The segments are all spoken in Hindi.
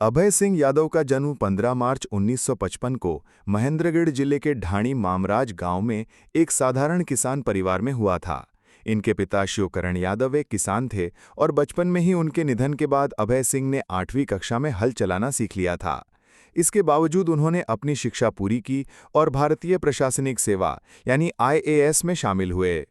अभय सिंह यादव का जन्म 15 मार्च 1955 को महेंद्रगढ़ जिले के ढाणी मामराज गांव में एक साधारण किसान परिवार में हुआ था। इनके पिता शिवकरण यादव एक किसान थे और बचपन में ही उनके निधन के बाद अभय सिंह ने 8वीं कक्षा में हल चलाना सीख लिया था। इसके बावजूद उन्होंने अपनी शिक्षा पूरी की और भारतीय प्रशासनिक सेवा यानी आईएएस में शामिल हुए।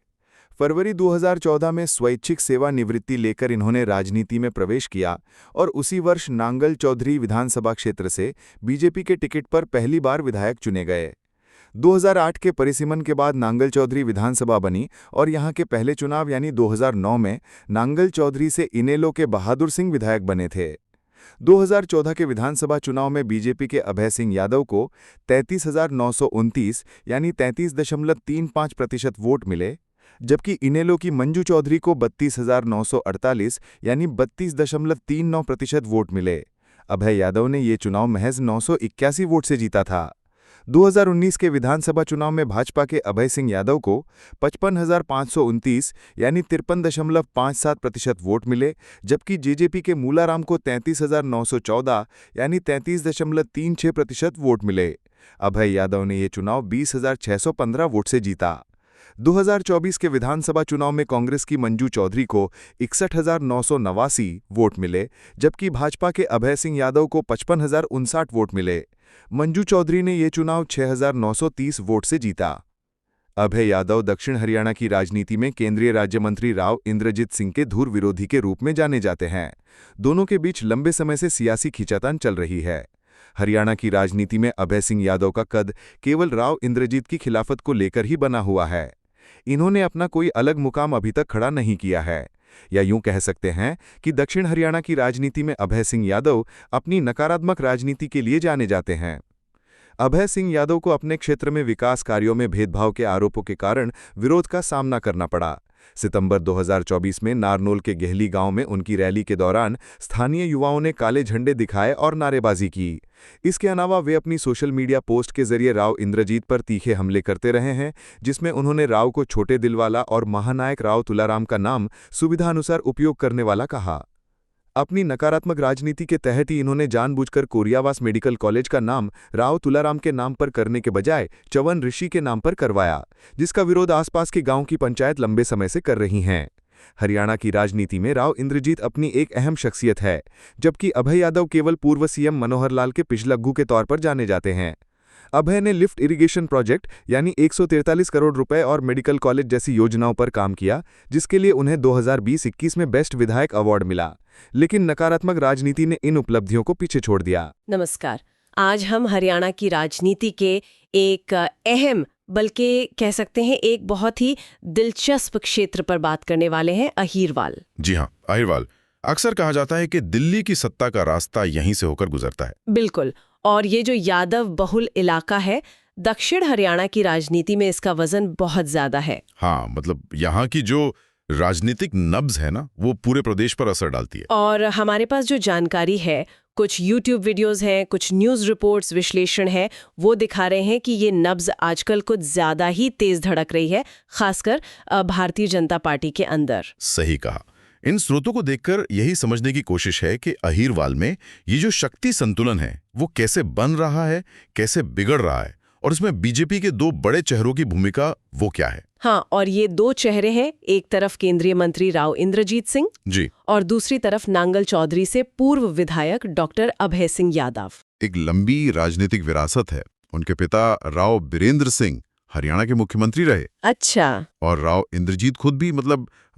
फरवरी 2014 में स्वैच्छिक सेवानिवृत्ति लेकर इन्होंने राजनीति में प्रवेश किया और उसी वर्ष नांगल चौधरी विधानसभा क्षेत्र से बीजेपी के टिकट पर पहली बार विधायक चुने गए। 2008 के परिसीमन के बाद नांगल चौधरी विधानसभा बनी और यहां के पहले चुनाव यानी 2009 में नांगल चौधरी से इनेलो के बहादुर सिंह विधायक बने थे। 2014 के विधानसभा चुनाव में बीजेपी के अभय सिंह यादव को 33,929 यानी 33.35% वोट मिले, जबकि इनेलो की मंजू चौधरी को 32,948 यानी 32.39% वोट मिले। अभय यादव ने ये चुनाव महज 981 वोट से जीता था। 2019 के विधानसभा चुनाव में भाजपा के अभय सिंह यादव को 55,529 यानी 53.57% वोट मिले, जबकि जेजेपी के मूलाराम को 33,914 यानी 33.36% वोट मिले। अभय यादव ने ये चुनाव 20,615 वोट से जीता। 2024 के विधानसभा चुनाव में कांग्रेस की मंजू चौधरी को 61,989 वोट मिले, जबकि भाजपा के अभय सिंह यादव को 55,059 वोट मिले। मंजू चौधरी ने ये चुनाव 6,930 वोट से जीता। अभय यादव दक्षिण हरियाणा की राजनीति में केंद्रीय राज्य मंत्री राव इंद्रजीत सिंह के धुर विरोधी के रूप में जाने जाते हैं। दोनों के बीच लंबे समय से सियासी खींचातान चल रही है। हरियाणा की राजनीति में अभय सिंह यादव का कद केवल राव इंद्रजीत की खिलाफत को लेकर ही बना हुआ है। इन्होंने अपना कोई अलग मुकाम अभी तक खड़ा नहीं किया है, या यूं कह सकते हैं कि दक्षिण हरियाणा की राजनीति में अभय सिंह यादव अपनी नकारात्मक राजनीति के लिए जाने जाते हैं। अभय सिंह यादव को अपने क्षेत्र में विकास कार्यों में भेदभाव के आरोपों के कारण विरोध का सामना करना पड़ा। सितंबर 2024 में नारनौल के गेहली गांव में उनकी रैली के दौरान स्थानीय युवाओं ने काले झंडे दिखाए और नारेबाजी की। इसके अलावा वे अपनी सोशल मीडिया पोस्ट के जरिए राव इंद्रजीत पर तीखे हमले करते रहे हैं, जिसमें उन्होंने राव को छोटे दिल वाला और महानायक राव तुलाराम का नाम सुविधानुसार उपयोग करने वाला कहा। अपनी नकारात्मक राजनीति के तहत ही इन्होंने जानबूझकर कोरियावास मेडिकल कॉलेज का नाम राव तुलाराम के नाम पर करने के बजाय चवन ऋषि के नाम पर करवाया, जिसका विरोध आसपास के गांव की पंचायत लंबे समय से कर रही हैं। हरियाणा की राजनीति में राव इंद्रजीत अपनी एक अहम शख्सियत है, जबकि अभय यादव केवल पूर्व सीएम मनोहर लाल के पिछलग्गू के तौर पर जाने जाते हैं। अभय ने लिफ्ट इरिगेशन प्रोजेक्ट यानी 143 करोड़ रुपए और मेडिकल कॉलेज जैसी योजनाओं पर काम किया, जिसके लिए उन्हें 2020-21 में बेस्ट विधायक अवार्ड मिला। लेकिन नकारात्मक राजनीति ने इन उपलब्धियों को पीछे छोड़ दिया। नमस्कार। आज हम हरियाणा की राजनीति के एक अहम बल्कि कह सकते हैं एक बहुत ही दिलचस्प क्षेत्र पर बात करने वाले हैं, अहीरवाल। जी हाँ, अहीरवाल। अक्सर कहा जाता है कि दिल्ली की सत्ता का रास्ता यहीं से होकर गुजरता है। बिल्कुल। और ये जो यादव बहुल इलाका है, दक्षिण हरियाणा की राजनीति में इसका वजन बहुत ज्यादा है। हाँ, मतलब यहाँ की जो राजनीतिक नब्ज है ना, वो पूरे प्रदेश पर असर डालती है। और हमारे पास जो जानकारी है, कुछ YouTube वीडियोस हैं, कुछ न्यूज़ रिपोर्ट्स, विश्लेषण है, वो दिखा रहे हैं कि ये नब्ज आजकल कुछ ज्यादा ही तेज धड़क रही है, खासकर भारतीय जनता पार्टी के अंदर। सही कहा। इन स्रोतों को देखकर यही समझने की कोशिश है कि अहीरवाल में ये जो शक्ति संतुलन है वो कैसे बन रहा है, कैसे बिगड़ रहा है, और इसमें बीजेपी के दो बड़े चेहरों की भूमिका वो क्या है। हाँ, और ये दो चेहरे हैं, एक तरफ केंद्रीय मंत्री राव इंद्रजीत सिंह जी, और दूसरी तरफ नांगल चौधरी से पूर्व विधायक डॉक्टर अभय सिंह यादव। एक लंबी राजनीतिक विरासत है। उनके पिता राव बीरेंद्र सिंह हरियाणा के मुख्यमंत्री रहे। अच्छा। और राव इंद्रजीत खुद भी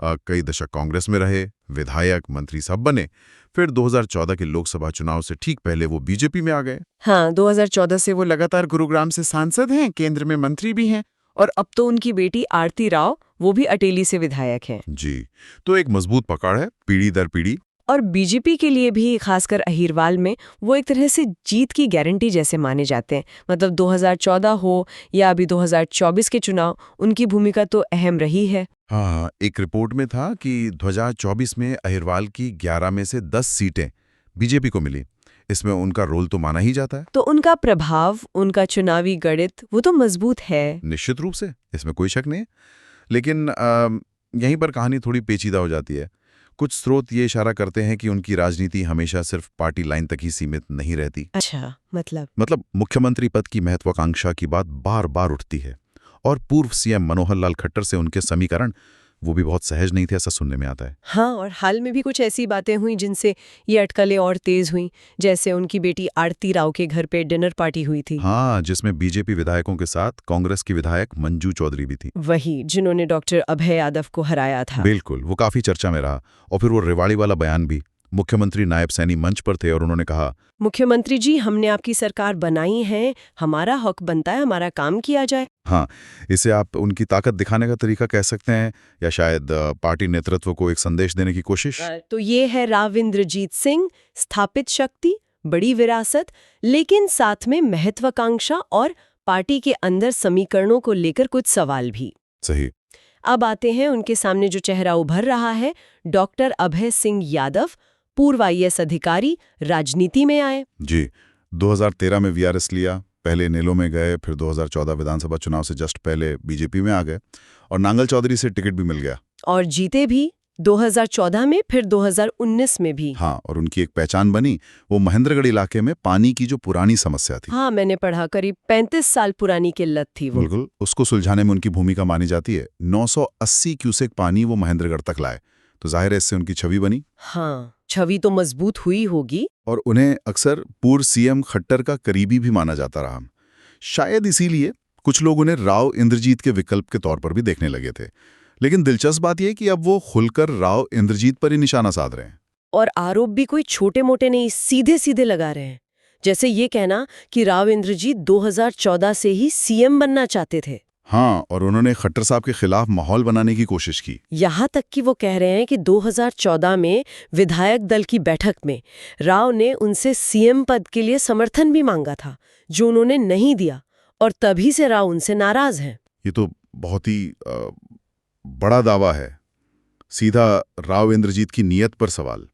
कई दशक कांग्रेस में रहे, विधायक, मंत्री सब बने। फिर 2014 के लोकसभा चुनाव से ठीक पहले वो बीजेपी में आ गए। हाँ, 2014 से वो लगातार गुरुग्राम से सांसद हैं, केंद्र में मंत्री भी हैं, और अब तो उनकी बेटी आरती राव, वो भी अटेली से विधायक हैं। जी, तो एक मजबूत पकड़ है पीढ़ी दर पीढ़ी। और बीजेपी के लिए भी, खासकर अहीरवाल में, वो एक तरह से जीत की गारंटी जैसे माने जाते हैं। मतलब 2014 हो या अभी 2024 के चुनाव, उनकी भूमिका तो अहम रही है। हाँ, एक रिपोर्ट में था कि 2024 में अहीरवाल की 11 में से 10 सीटें बीजेपी को मिली। इसमें उनका रोल तो माना ही जाता है। तो उनका प्रभाव, उनका चुनावी गणित, वो तो मजबूत है। निश्चित रूप से, इसमें कोई शक नहीं है। लेकिन यहीं पर कहानी थोड़ी पेचीदा हो जाती है। कुछ स्रोत ये इशारा करते हैं कि उनकी राजनीति हमेशा सिर्फ पार्टी लाइन तक ही सीमित नहीं रहती। अच्छा, मतलब मुख्यमंत्री पद की महत्वाकांक्षा की बात बार बार उठती है, और पूर्व सीएम मनोहर लाल खट्टर से उनके समीकरण वो भी बहुत सहज नहीं थे, ऐसा सुनने में आता है। हाँ, और हाल में भी कुछ ऐसी बातें हुई जिनसे ये अटकलें और तेज हुई, जैसे उनकी बेटी आरती राव के घर पे डिनर पार्टी हुई थी। हाँ, जिसमें बीजेपी विधायकों के साथ कांग्रेस की विधायक मंजू चौधरी भी थी। वही, जिन्होंने डॉक्टर अभय यादव को हराया था। बिल्कुल, वो काफी चर्चा में रहा। और फिर वो रेवाड़ी वाला बयान भी। मुख्यमंत्री नायब सैनी मंच पर थे और उन्होंने कहा, मुख्यमंत्री जी, हमने आपकी सरकार बनाई है, हमारा हक बनता है हमारा काम किया जाए। हाँ, इसे आप उनकी ताकत दिखाने का तरीका कह सकते हैं, या शायद पार्टी नेतृत्व को एक संदेश देने की कोशिश। तो ये है राव इंद्रजीत सिंह, स्थापित शक्ति, बड़ी विरासत, लेकिन साथ में महत्वाकांक्षा और पार्टी के अंदर समीकरणों को लेकर कुछ सवाल भी। सही। अब आते हैं उनके सामने जो चेहरा उभर रहा है, डॉक्टर अभय सिंह यादव, पूर्व आईएएस अधिकारी, राजनीति में आए। जी, 2013 में वीआरएस लिया, पहले नेलो में गए, फिर 2014 विधानसभा चुनाव से जस्ट पहले बीजेपी में आ गए, और नांगल चौधरी से टिकट भी मिल गया। और जीते भी 2014 में, फिर 2019 में भी। हाँ, और उनकी एक पहचान बनी वो महेंद्रगढ़ इलाके में पानी की जो पुरानी समस्या थी। हाँ, मैंने पढ़ा करीब 35 साल पुरानी किल्लत थी वो। बिल्कुल, उसको सुलझाने में उनकी भूमिका मानी जाती है। 980 क्यूसेक पानी वो महेंद्रगढ़ तक लाए, तो जाहिर है इससे उनकी छवि बनी। हाँ, छवि तो मजबूत हुई होगी। और उन्हें अक्सर पूर्व सीएम खट्टर का करीबी भी माना जाता रहा। शायद इसीलिए कुछ लोग उन्हें राव इंद्रजीत के विकल्प के तौर पर भी देखने लगे थे। लेकिन दिलचस्प बात यह कि अब वो खुलकर राव इंद्रजीत पर ही निशाना साध रहे हैं। और आरोप भी कोई छोटे मोटे नहीं, सीधे सीधे लगा रहे हैं। जैसे ये कहना कि राव इंद्रजीत 2014 से ही सीएम बनना चाहते थे। हाँ, और उन्होंने खट्टर साहब के खिलाफ माहौल बनाने की कोशिश की। यहाँ तक कि वो कह रहे हैं कि 2014 में विधायक दल की बैठक में राव ने उनसे सीएम पद के लिए समर्थन भी मांगा था, जो उन्होंने नहीं दिया, और तभी से राव उनसे नाराज हैं। ये तो बहुत ही बड़ा दावा है, सीधा राव इंद्रजीत की नीयत पर सवाल।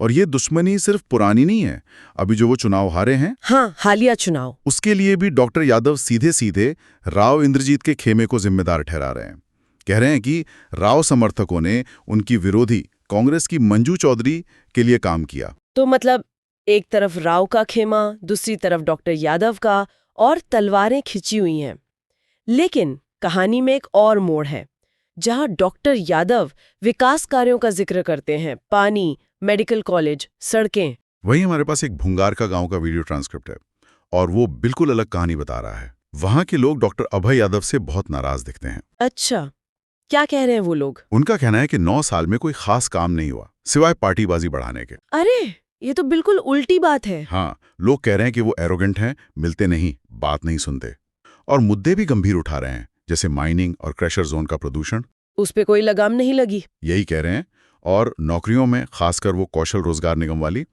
और ये दुश्मनी सिर्फ पुरानी नहीं है, अभी जो वो चुनाव हारे हैं, हाँ, हालिया चुनाव, उसके लिए भी डॉक्टर यादव सीधे सीधे राव इंद्रजीत के खेमे को जिम्मेदार ठहरा रहे हैं। कह रहे हैं कि राव समर्थकों ने उनकी विरोधी कांग्रेस की मंजू चौधरी के लिए काम किया। तो मतलब एक तरफ राव का खेमा, दूसरी तरफ डॉक्टर यादव का, और तलवारें खिंची हुई हैं। लेकिन कहानी में एक और मोड़ है, जहां डॉक्टर यादव विकास कार्यों का जिक्र करते हैं, पानी, मेडिकल कॉलेज, सड़कें। वहीं हमारे पास एक भुंगार का गांव का वीडियो ट्रांसक्रिप्ट है, और वो बिल्कुल अलग कहानी बता रहा है। वहां के लोग डॉक्टर अभय यादव से बहुत नाराज दिखते हैं। अच्छा, क्या कह रहे हैं वो लोग? उनका कहना है कि 9 साल में कोई खास काम नहीं हुआ, सिवाय पार्टीबाजी बढ़ाने के। अरे, ये तो बिल्कुल उल्टी बात है। हाँ, लोग कह रहे हैं कि वो एरोगेंट हैं, मिलते नहीं, बात नहीं सुनते, और मुद्दे भी गंभीर उठा रहे हैं, जैसे माइनिंग और क्रशर जोन का प्रदूषण। उस पे कोई लगाम नहीं लगी। यही कह रहे हैं। और नौकरियों में, खासकर वो कौशल रोजगार निगम वाली,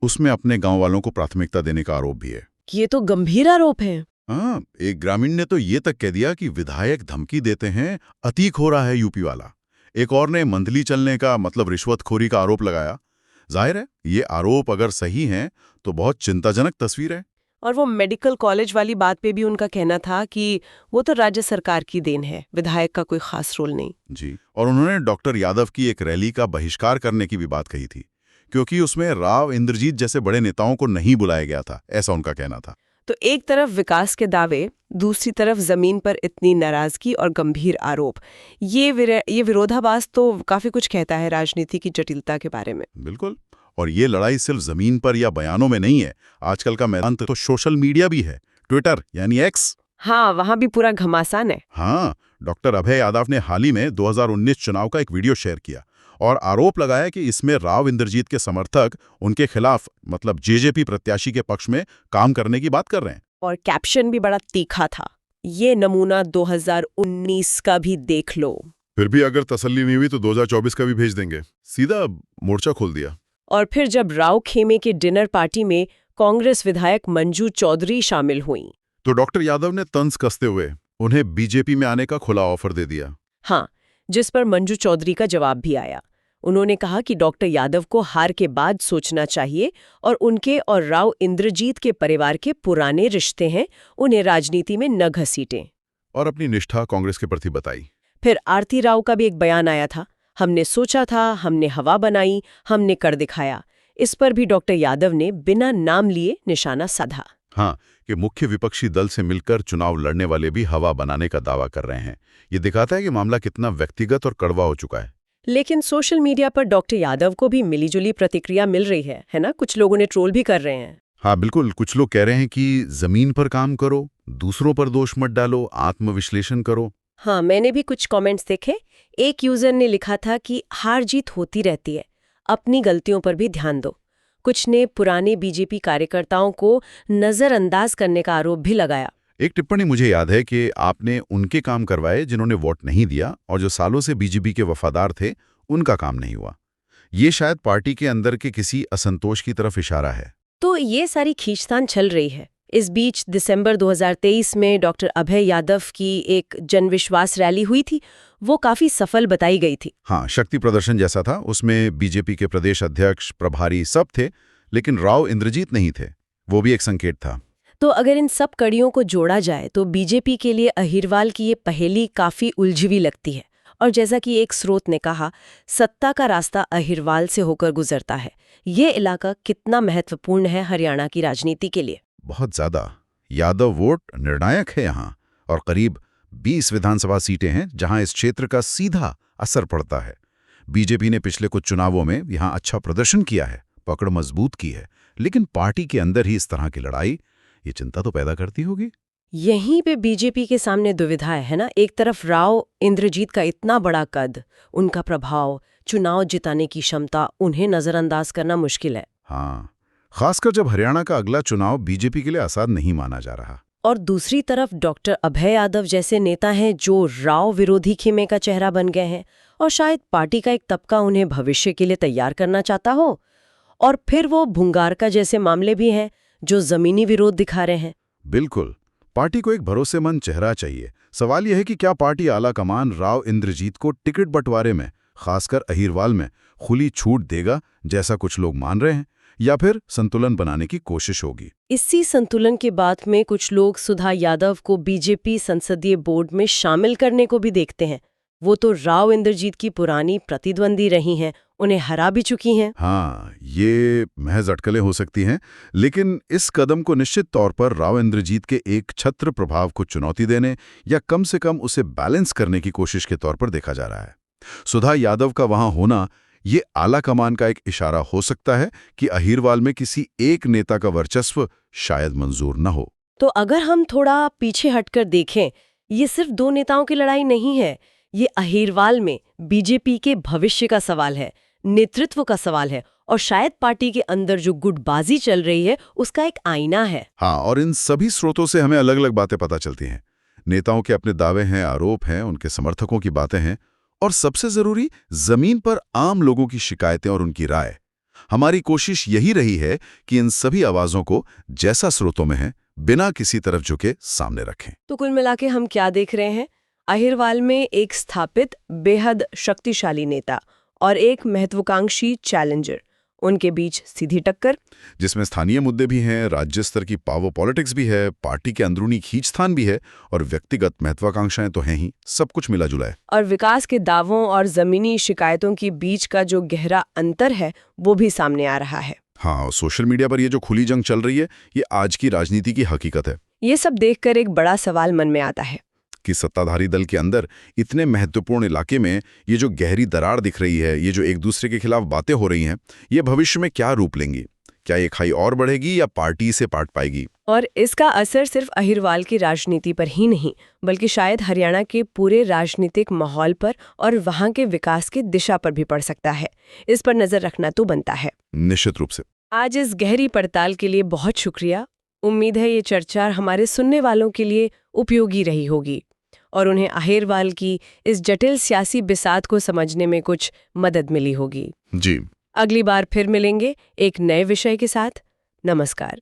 उसमें अपने गांव वालों को प्राथमिकता देने का आरोप भी है। ये तो गंभीर आरोप है। हाँ, एक ग्रामीण ने तो ये तक कह दिया कि विधायक धमकी देते हैं, अतीक हो रहा है यूपी वाला। एक और ने मंथली चलने का मतलब रिश्वतखोरी का आरोप लगाया। जाहिर है, ये आरोप अगर सही हैं तो बहुत चिंताजनक तस्वीर है। और वो मेडिकल कॉलेज वाली बात पे भी उनका कहना था कि वो तो राज्य सरकार की देन है, विधायक का कोई खास रोल नहीं। जी, और उन्होंने डॉक्टर यादव की एक रैली का बहिष्कार करने की भी बात कही थी, क्योंकि उसमें राव इंद्रजीत जैसे बड़े नेताओं को नहीं बुलाया गया था, ऐसा उनका कहना था। तो एक तरफ विकास के दावे, दूसरी तरफ जमीन पर इतनी नाराजगी और गंभीर आरोप। ये विरोधाभास तो काफी कुछ कहता है राजनीति की जटिलता के बारे में। बिल्कुल, और ये लड़ाई सिर्फ जमीन पर या बयानों में नहीं है। आजकल का मैदान तो सोशल मीडिया भी है, ट्विटर यानी एक्स। हाँ, वहां भी पूरा घमासान है। हाँ, डॉक्टर अभय यादव ने हाल ही में 2019 चुनाव का एक वीडियो शेयर किया और आरोप लगाया कि इसमें राव इंद्रजीत के समर्थक उनके खिलाफ, मतलब जेजेपी प्रत्याशी के पक्ष में काम करने की बात कर रहे हैं। और कैप्शन भी बड़ा तीखा था, ये नमूना 2019 का भी देख लो। फिर भी अगर तसल्ली नहीं हुई तो 2024 का भी भेज देंगे। सीधा मोर्चा खोल दिया। और फिर जब राव खेमे के डिनर पार्टी में कांग्रेस विधायक मंजू चौधरी शामिल हुई, तो डॉक्टर यादव ने तंज कसते हुए उन्हें बीजेपी में आने का खुला ऑफर दे दिया। हाँ, जिस पर मंजू चौधरी का जवाब भी आया। उन्होंने कहा कि डॉक्टर यादव को हार के बाद सोचना चाहिए और उनके और राव इंद्रजीत के परिवार के पुराने रिश्ते हैं, उन्हें राजनीति में न घसीटें। और अपनी निष्ठा कांग्रेस के प्रति बताई। फिर आरती राव का भी एक बयान आया था। हमने सोचा था, हमने हवा बनाई, हमने कर दिखाया। इस पर भी डॉक्टर यादव ने बिना नाम लिए निशाना साधा। हाँ, कि मुख्य विपक्षी दल से मिलकर चुनाव लड़ने वाले भी हवा बनाने का दावा कर रहे हैं। ये दिखाता है कि मामला कितना व्यक्तिगत और कड़वा हो चुका है। लेकिन सोशल मीडिया पर डॉक्टर यादव को भी मिलीजुली प्रतिक्रिया मिल रही है ना? कुछ लोगों ने ट्रोल भी कर रहे हैं। हाँ बिल्कुल, कुछ लोग कह रहे हैं कि जमीन पर काम करो, दूसरों पर दोष मत डालो, आत्मविश्लेषण करो। हाँ, मैंने भी कुछ कमेंट्स देखे। एक यूजर ने लिखा था कि हार जीत होती रहती है, अपनी गलतियों पर भी ध्यान दो। कुछ ने पुराने बीजेपी कार्यकर्ताओं को नजरअंदाज करने का आरोप भी लगाया। एक टिप्पणी मुझे याद है कि आपने उनके काम करवाए जिन्होंने वोट नहीं दिया और जो सालों से बीजेपी के वफादार थे, उनका काम नहीं हुआ। ये शायद पार्टी के अंदर के किसी असंतोष की तरफ इशारा है। तो ये सारी खींचतान चल रही है। इस बीच दिसंबर 2023 में डॉक्टर अभय यादव की एक जनविश्वास रैली हुई थी। वो काफी सफल बताई गई थी। हाँ, शक्ति प्रदर्शन जैसा था। उसमें बीजेपी के प्रदेश अध्यक्ष, प्रभारी सब थे, लेकिन राव इंद्रजीत नहीं थे। वो भी एक संकेत था। तो अगर इन सब कड़ियों को जोड़ा जाए तो बीजेपी के लिए अहिरवाल की ये पहेली काफी उलझी लगती है। और जैसा कि एक स्रोत ने कहा, सत्ता का रास्ता अहिरवाल से होकर गुजरता है। ये इलाका कितना महत्वपूर्ण है हरियाणा की राजनीति के लिए? बहुत ज्यादा। यादव वोट निर्णायक है यहाँ, और करीब 20 विधानसभा सीटें हैं जहां इस क्षेत्र का सीधा असर पड़ता है। बीजेपी ने पिछले कुछ चुनावों में यहां अच्छा प्रदर्शन किया है, पकड़ मजबूत की है, लेकिन पार्टी के अंदर ही इस तरह की लड़ाई ये चिंता तो पैदा करती होगी। यहीं पे बीजेपी के सामने दुविधा है ना। एक तरफ राव इंद्रजीत का इतना बड़ा कद, उनका प्रभाव, चुनाव जिताने की क्षमता, उन्हें नजरअंदाज करना मुश्किल है। हाँ, खासकर जब हरियाणा का अगला चुनाव बीजेपी के लिए आसान नहीं माना जा रहा। और दूसरी तरफ डॉक्टर अभय यादव जैसे नेता हैं जो राव विरोधी खेमे का चेहरा बन गए हैं, और शायद पार्टी का एक तबका उन्हें भविष्य के लिए तैयार करना चाहता हो। और फिर वो भुंगारका जैसे मामले भी हैं जो जमीनी विरोध दिखा रहे हैं। बिल्कुल, पार्टी को एक भरोसेमंद चेहरा चाहिए। सवाल यह है कि क्या पार्टी आला कमान राव इंद्रजीत को टिकट बंटवारे में, खासकर अहिरवाल में, खुली छूट देगा जैसा कुछ लोग मान रहे हैं, या फिर संतुलन बनाने की कोशिश होगी? इसी संतुलन के बात में कुछ लोग सुधा यादव को बीजेपी संसदीय बोर्ड में शामिल करने को भी देखते हैं। वो तो राव इंद्रजीत की पुरानी प्रतिद्वंदी रही हैं, उन्हें हरा भी चुकी हैं। हाँ, ये महज अटकलें हो सकती हैं, लेकिन इस कदम को निश्चित तौर पर राव इंद्रजीत के एक छत्र प्रभाव को चुनौती देने या कम से कम उसे बैलेंस करने की कोशिश के तौर पर देखा जा रहा है। सुधा यादव का वहां होना ये आला कमान का एक इशारा हो सकता है कि अहिरवाल में किसी एक नेता का वर्चस्व शायद मंजूर न हो। तो अगर हम थोड़ा पीछे हटकर देखें, ये सिर्फ दो नेताओं की लड़ाई नहीं है। ये अहिरवाल में बीजेपी के भविष्य का सवाल है, नेतृत्व का सवाल है, और शायद पार्टी के अंदर जो गुटबाजी चल रही है उसका एक आईना है। हाँ, और इन सभी स्रोतों से हमें अलग अलग बातें पता चलती हैं। नेताओं के अपने दावे हैं, आरोप हैं, उनके समर्थकों की बातें हैं, और सबसे जरूरी जमीन पर आम लोगों की शिकायतें और उनकी राय। हमारी कोशिश यही रही है कि इन सभी आवाजों को जैसा स्रोतों में है, बिना किसी तरफ झुके सामने रखें। तो कुल मिला के हम क्या देख रहे हैं? अहिरवाल में एक स्थापित, बेहद शक्तिशाली नेता और एक महत्वाकांक्षी चैलेंजर, उनके बीच सीधी टक्कर, जिसमें स्थानीय मुद्दे भी हैं, राज्य स्तर की पावर पॉलिटिक्स भी है, पार्टी के अंदरूनी खींचतान भी है, और व्यक्तिगत महत्वाकांक्षाएं तो हैं ही। सब कुछ मिला जुला है। और विकास के दावों और जमीनी शिकायतों के बीच का जो गहरा अंतर है वो भी सामने आ रहा है। हाँ, सोशल मीडिया पर ये जो खुली जंग चल रही है, ये आज की राजनीति की हकीकत है। ये सब देखकर एक बड़ा सवाल मन में आता है कि सत्ताधारी दल के अंदर इतने महत्वपूर्ण इलाके में ये जो गहरी दरार दिख रही है, ये जो एक दूसरे के खिलाफ बातें हो रही हैं, ये भविष्य में क्या रूप लेंगी? क्या ये खाई और बढ़ेगी या पार्टी से पाट पाएगी? और इसका असर सिर्फ अहिरवाल की राजनीति पर ही नहीं, बल्कि शायद हरियाणा के पूरे राजनीतिक माहौल पर और वहां के विकास की दिशा पर भी पड़ सकता है। इस पर नजर रखना तो बनता है। निश्चित रूप से। आज इस गहरी पड़ताल के लिए बहुत शुक्रिया। उम्मीद है ये चर्चा हमारे सुनने वालों के लिए उपयोगी रही होगी और उन्हें अहिरवाल की इस जटिल सियासी बिसात को समझने में कुछ मदद मिली होगी। जी। अगली बार फिर मिलेंगे एक नए विषय के साथ। नमस्कार।